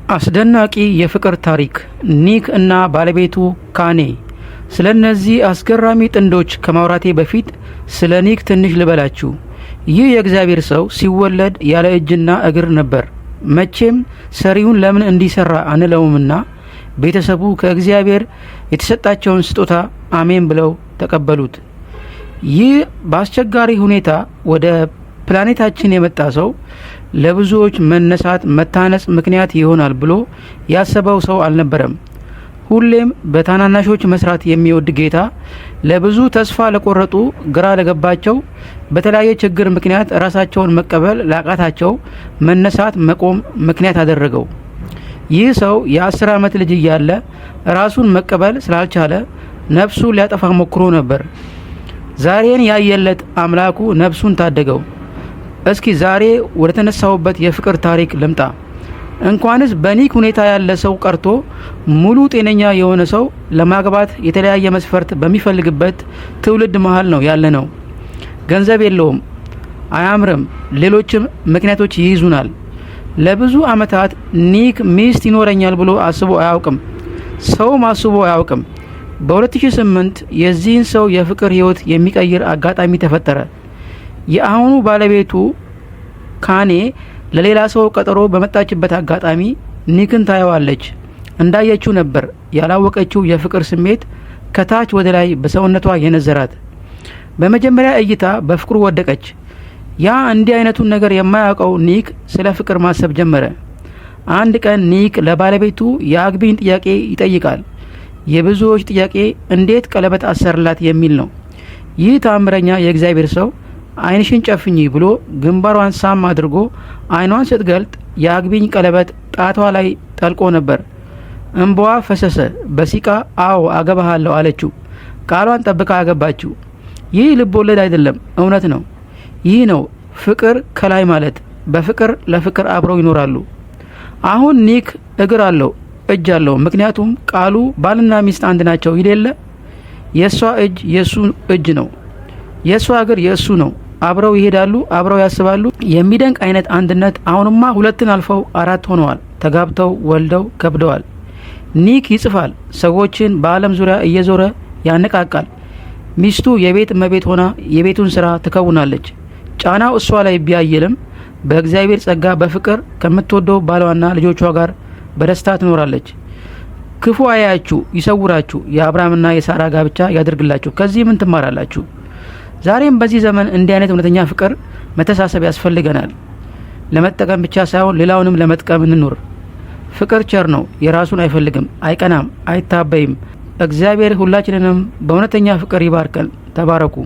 አስደናቂ የፍቅር ታሪክ ኒክ እና ባለቤቱ ካኔ። ስለ እነዚህ አስገራሚ ጥንዶች ከማውራቴ በፊት ስለ ኒክ ትንሽ ልበላችሁ። ይህ የእግዚአብሔር ሰው ሲወለድ ያለ እጅና እግር ነበር። መቼም ሰሪውን ለምን እንዲሰራ አንለውምና ቤተሰቡ ከእግዚአብሔር የተሰጣቸውን ስጦታ አሜን ብለው ተቀበሉት። ይህ በአስቸጋሪ ሁኔታ ወደ ፕላኔታችን የመጣ ሰው ለብዙዎች መነሳት መታነጽ ምክንያት ይሆናል ብሎ ያሰበው ሰው አልነበረም። ሁሌም በታናናሾች መስራት የሚወድ ጌታ ለብዙ ተስፋ ለቆረጡ፣ ግራ ለገባቸው፣ በተለያየ ችግር ምክንያት ራሳቸውን መቀበል ላቃታቸው መነሳት መቆም ምክንያት አደረገው። ይህ ሰው የ10 ዓመት ልጅ እያለ ራሱን መቀበል ስላልቻለ ነፍሱ ሊያጠፋ ሞክሮ ነበር። ዛሬን ያየለት አምላኩ ነፍሱን ታደገው። እስኪ ዛሬ ወደ ተነሳውበት የፍቅር ታሪክ ልምጣ። እንኳንስ በኒክ ሁኔታ ያለ ሰው ቀርቶ ሙሉ ጤነኛ የሆነ ሰው ለማግባት የተለያየ መስፈርት በሚፈልግበት ትውልድ መሃል ነው ያለ ነው። ገንዘብ የለውም፣ አያምርም፣ ሌሎችም ምክንያቶች ይይዙናል። ለብዙ አመታት ኒክ ሚስት ይኖረኛል ብሎ አስቦ አያውቅም። ሰውም አስቦ አያውቅም። በ2008 የዚህን ሰው የፍቅር ህይወት የሚቀይር አጋጣሚ ተፈጠረ። የአሁኑ ባለቤቱ ካኔ ለሌላ ሰው ቀጠሮ በመጣችበት አጋጣሚ ኒክን ታየዋለች። እንዳየችው ነበር ያላወቀችው የፍቅር ስሜት ከታች ወደ ላይ በሰውነቷ የነዘራት። በመጀመሪያ እይታ በፍቅሩ ወደቀች። ያ እንዲህ አይነቱን ነገር የማያውቀው ኒክ ስለ ፍቅር ማሰብ ጀመረ። አንድ ቀን ኒክ ለባለቤቱ የአግቢኝ ጥያቄ ይጠይቃል። የብዙዎች ጥያቄ እንዴት ቀለበት አሰርላት የሚል ነው። ይህ ታምረኛ የእግዚአብሔር ሰው አይንሽን ጨፍኚ ብሎ ግንባሯን ሳም አድርጎ አይኗን ስትገልጥ የአግቢኝ ቀለበት ጣቷ ላይ ጠልቆ ነበር። እንባዋ ፈሰሰ። በሲቃ አዎ አገባሃለሁ አለችው። ቃሏን ጠብቃ አገባችው። ይህ ልብ ወለድ አይደለም፣ እውነት ነው። ይህ ነው ፍቅር ከላይ ማለት። በፍቅር ለፍቅር አብረው ይኖራሉ። አሁን ኒክ እግር አለው፣ እጅ አለው። ምክንያቱም ቃሉ ባልና ሚስት አንድ ናቸው ይደለ። የሷ እጅ የሱ እጅ ነው፣ የሷ እግር የሱ ነው። አብረው ይሄዳሉ፣ አብረው ያስባሉ። የሚደንቅ አይነት አንድነት። አሁንማ ሁለትን አልፈው 4 ሆነዋል። ተጋብተው ወልደው ከብደዋል። ኒክ ይጽፋል፣ ሰዎችን በአለም ዙሪያ እየዞረ ያነቃቃል። ሚስቱ የቤት እመቤት ሆና የቤቱን ስራ ትከውናለች። ጫናው እሷ ላይ ቢያየልም በእግዚአብሔር ጸጋ በፍቅር ከምትወደው ባሏና ልጆቿ ጋር በደስታ ትኖራለች። ክፉ አያያችሁ፣ ይሰውራችሁ። የአብርሃምና የሳራ ጋብቻ ያድርግላችሁ። ከዚህ ምን ትማራላችሁ? ዛሬም በዚህ ዘመን እንዲህ አይነት እውነተኛ ፍቅር መተሳሰብ ያስፈልገናል። ለመጠቀም ብቻ ሳይሆን ሌላውንም ለመጥቀም እንኑር። ፍቅር ቸር ነው፣ የራሱን አይፈልግም፣ አይቀናም፣ አይታበይም። እግዚአብሔር ሁላችንንም በእውነተኛ ፍቅር ይባርከን። ተባረኩ።